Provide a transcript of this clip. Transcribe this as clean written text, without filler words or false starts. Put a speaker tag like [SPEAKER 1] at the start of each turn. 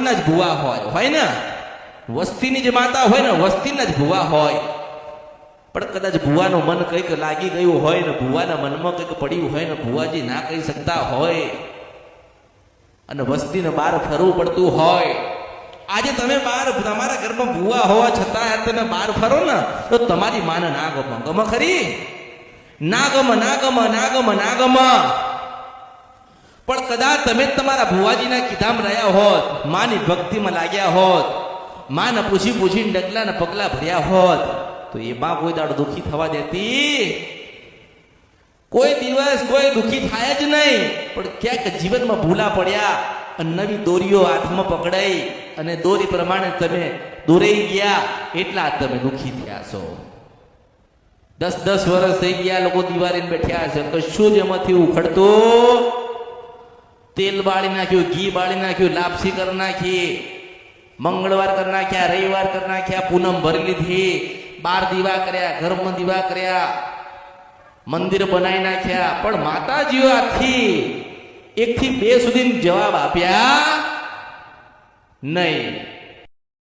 [SPEAKER 1] ગામના જ ભુવા હોય ને, વસ્તીની જે માતા હોય ને વસ્તીના જ ભુવા હોય. પણ કદાચ ભુવાનું મન કંઈક લાગી ગયું હોય ને ભુવાના મનમાં કંઈક પડ્યું હોય ને ભુવાજી ના કહી શકતા હોય અને વસ્તીને બહાર ફરવું પડતું હોય. આજે તમે બહાર તમારા ઘરમાં ભુવા હોવા છતાં તમે બહાર ફરો ને તો તમારી માને ના ગમે. ગમે ખરી? ના ગમે, ના ગમે, ના ગમે, ના ગમે. પણ કદાચ તમે તમારા ભુવાજીના કીધામાં રહ્યા હોત, માની ભક્તિમાં લાગ્યા હોત, માને પૂછી પૂછીને ડગલાને પગલા ભર્યા હોત, તો એમાં કોઈ દાડો દુઃખી થવા દેતી? કોઈ દિવસ કોઈ દુઃખી થાય જ નહીં. પણ ક્યાંક જીવનમાં ભૂલા પડ્યા અને નવી દોરીઓ હાથમાં પકડાઈ અને દોરી પ્રમાણે તમે દોરાઈ ગયા એટલા તમે દુઃખી થયા છો. 10-10 વર્ષ થઈ ગયા લોકો દિવાળીને બેઠ્યા છે, કશું જ એમાંથી ઉખડતું. તેલ બાળી નાખ્યું, ઘી બાળી નાખ્યું, લાપસી કરી નાખી, મંગળવાર કરી નાખ્યા, રવિવાર કરી નાખ્યા, પૂનમ ભરી લીધી, 12 દીવા કર્યા, ઘરમાં દીવા કર્યા, મંદિર બનાવી નાખ્યા. પણ માતાજીઓ આથી 1 થી 2 સુધી જવાબ આપ્યા નહીં.